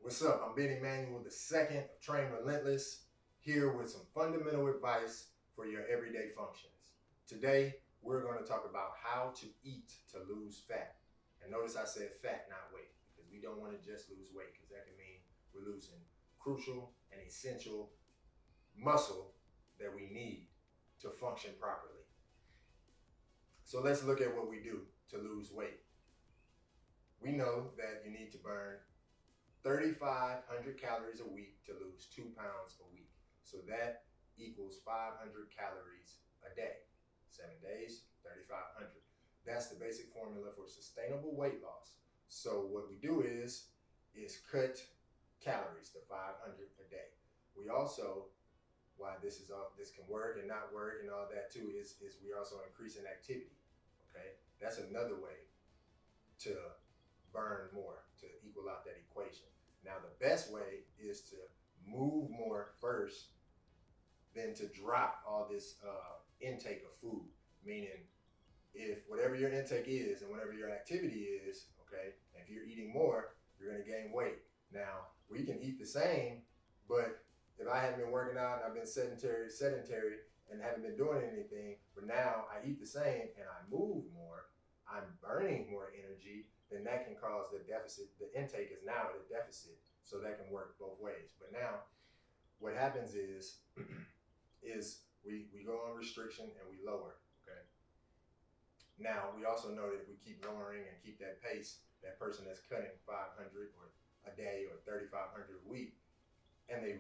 What's up? I'm Ben Emmanuel, the second of Train Relentless, here with some fundamental advice for your everyday functions. Today, we're going to talk about how to eat to lose fat. And notice I said fat, not weight, because we don't want to just lose weight, because that can mean we're losing crucial and essential muscle that we need to function properly. So let's look at what we do to lose weight. We know that you need to burn 3,500 calories a week to lose 2 pounds a week. So that equals 500 calories a day. 7 days, 3,500. That's the basic formula for sustainable weight loss. So what we do is cut calories to 500 a day. We also, why this can work and not work and all that too, is we also increase in activity. Okay, that's another way to burn more, to equal out that equation. Now, the best way is to move more first than to drop all this intake of food. Meaning, if whatever your intake is and whatever your activity is, okay, if you're eating more, you're going to gain weight. Now, we can eat the same, but if I haven't been working out and I've been sedentary and haven't been doing anything, but now I eat the same and I move more, I'm burning more energy, then that can cause the deficit. The intake is now at a deficit, so that can work both ways. But now, what happens is, we go on restriction and we lower. Okay. Now we also know that if we keep lowering and keep that pace, that person that's cutting 500 or a day or 3,500 a week, and they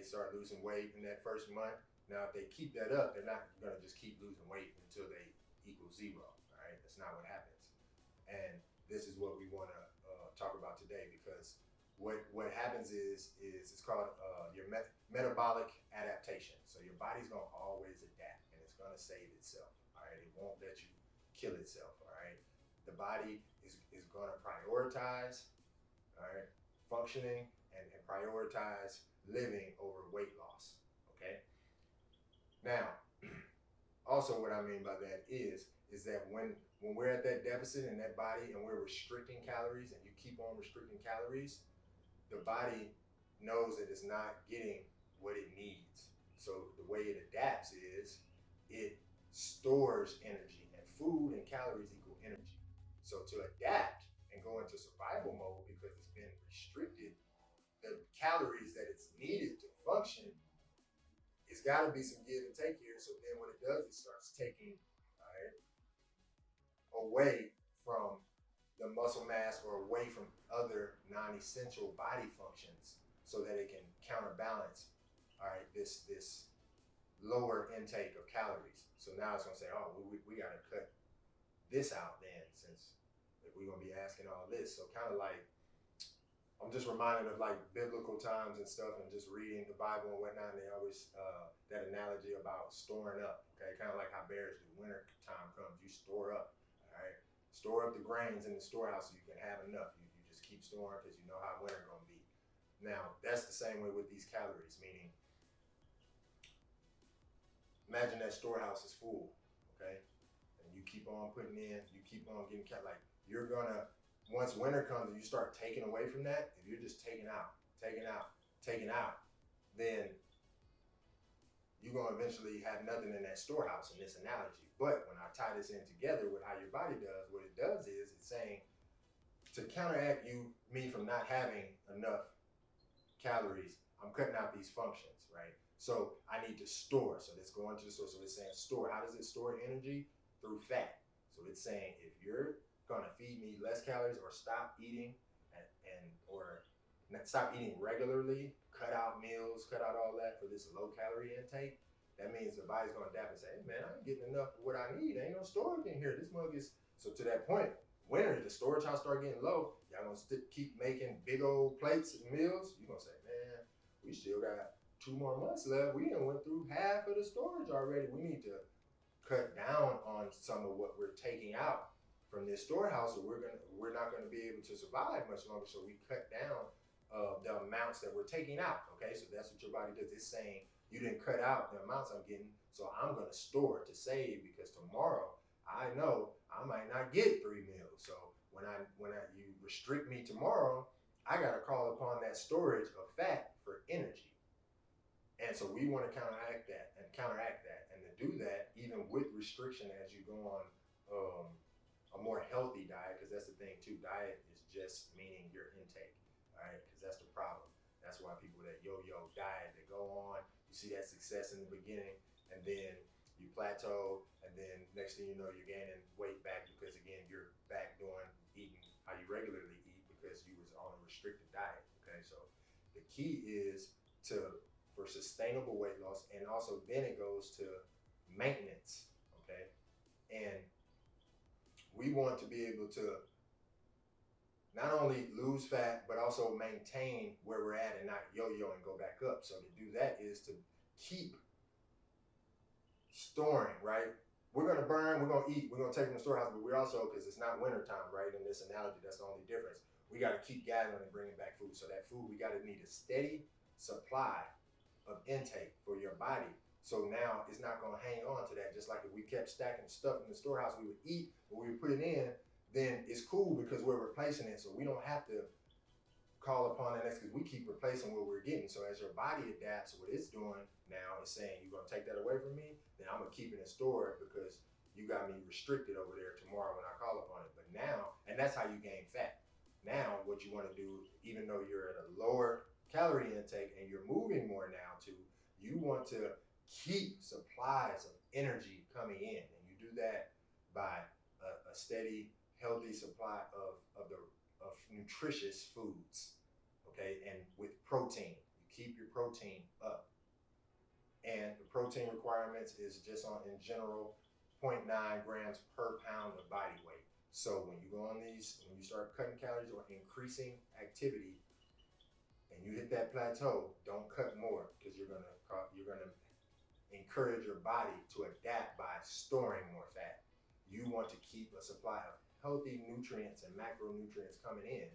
start losing weight in that first month. Now, if they keep that up, they're not going to just keep losing weight until they equal zero. All right, that's not what happens. And this is what we want to talk about today, because what happens is it's called your metabolic adaptation. So your body's going to always adapt, and it's going to save itself. All right, it won't let you kill itself. All right, the body is going to prioritize, all right, functioning and prioritize living over weight loss. Okay. Now, also what I mean by that is that when we're at that deficit in that body and we're restricting calories and you keep on restricting calories, the body knows that it's not getting what it needs. So the way it adapts is it stores energy, and food and calories equal energy. So to adapt and go into survival mode, because it's been restricted, the calories that it's needed to function, it's got to be some give and take here. So then what it does, it starts taking, all right, away from the muscle mass or away from other non-essential body functions, so that it can counterbalance, all right, this lower intake of calories. So now it's going to say, oh, we got to cut this out then, since if we're going to be asking all this. So kind of like, I'm just reminded of like biblical times and stuff, and just reading the Bible and whatnot. And they always that analogy about storing up. Okay, kind of like how bears do. Winter time comes, you store up. All right, store up the grains in the storehouse so you can have enough. You just keep storing, because you know how winter gonna be. Now that's the same way with these calories. Meaning, imagine that storehouse is full. Okay, and you keep on putting in, you keep on getting like you're gonna, once winter comes and you start taking away from that, if you're just taking out, then you're going to eventually have nothing in that storehouse in this analogy. But when I tie this in together with how your body does, what it does is it's saying, to counteract me from not having enough calories, I'm cutting out these functions, right? So I need to store. So let's go into the store. So it's saying store. How does it store energy? Through fat. So it's saying, if you're going to feed me less calories, or stop eating or stop eating regularly, cut out meals, cut out all that for this low calorie intake, that means the body's going to adapt and say, hey man, I ain't getting enough of what I need. Ain't no storage in here. This mug is, so to that point, winter, the storage house start getting low, y'all going to keep making big old plates and meals. You're going to say, man, we still got 2 more months left. We done went through half of the storage already. We need to cut down on some of what we're taking out from this storehouse, or we're not gonna be able to survive much longer. So we cut down the amounts that we're taking out. Okay, so that's what your body does. It's saying, you didn't cut out the amounts I'm getting, so I'm gonna store to save, because tomorrow I know I might not get 3 meals. So when you restrict me tomorrow, I got to call upon that storage of fat for energy. And so we want to counteract that. And to do that, even with restriction as you go on a more healthy diet, because that's the thing too. Diet is just meaning your intake, all right? Because that's the problem. That's why people that yo-yo diet, they go on, you see that success in the beginning, and then you plateau, and then next thing you know, you're gaining weight back because again, you're back doing eating how you regularly eat because you was on a restricted diet. Okay, so the key is for sustainable weight loss, and also then it goes to maintenance. Okay, and we want to be able to not only lose fat but also maintain where we're at and not yo-yo and go back up. So to do that is to keep storing, right? We're gonna burn, we're gonna eat, we're gonna take from the storehouse, but we're also, because it's not winter time, right? In this analogy, that's the only difference. We gotta keep gathering and bringing back food. So that food, we gotta need a steady supply of intake for your body. So now it's not gonna hang on to that. Just like if we kept stacking stuff in the storehouse, we would eat, but we would put it in, then it's cool because we're replacing it. So we don't have to call upon the next, because we keep replacing what we're getting. So as your body adapts, what it's doing now is saying, you're gonna take that away from me, then I'm gonna keep it in store because you got me restricted over there tomorrow when I call upon it. But now, and that's how you gain fat. Now what you wanna do, even though you're at a lower calorie intake and you're moving more now too, you want to keep supplies of energy coming in. And you do that by a steady, healthy supply of nutritious foods, okay, and with protein. You keep your protein up. And the protein requirements is just in general, 0.9 grams per pound of body weight. So when you go on these, when you start cutting calories or increasing activity, and you hit that plateau, don't cut more, because you're gonna encourage your body to adapt by storing more fat. You want to keep a supply of healthy nutrients and macronutrients coming in,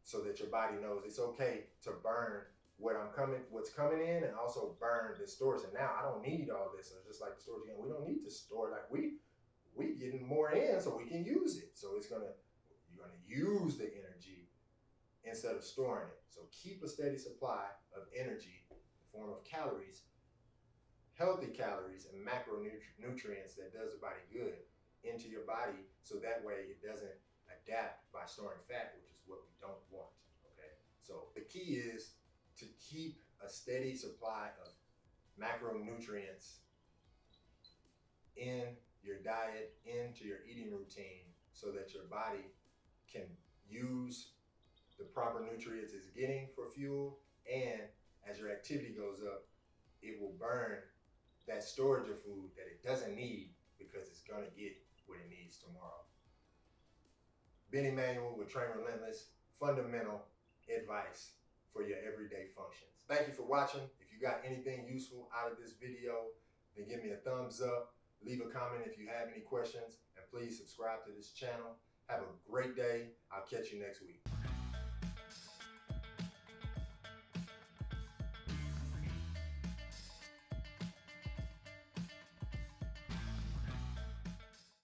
so that your body knows it's okay to burn what's coming in, and also burn the stores. And now I don't need all this. So it's just like the storage again. We don't need to store, like we getting more in so we can use it. So you're gonna use the energy instead of storing it. So keep a steady supply of energy in the form of calories, healthy calories and macronutrients that does the body good into your body, so that way it doesn't adapt by storing fat, which is what we don't want. Okay, so the key is to keep a steady supply of macronutrients in your diet, into your eating routine, so that your body can use the proper nutrients it's getting for fuel, and as your activity goes up, it will burn that storage of food that it doesn't need because it's gonna get what it needs tomorrow. Benny Manuel with Train Relentless, fundamental advice for your everyday functions. Thank you for watching. If you got anything useful out of this video, then give me a thumbs up, leave a comment if you have any questions, and please subscribe to this channel. Have a great day. I'll catch you next week.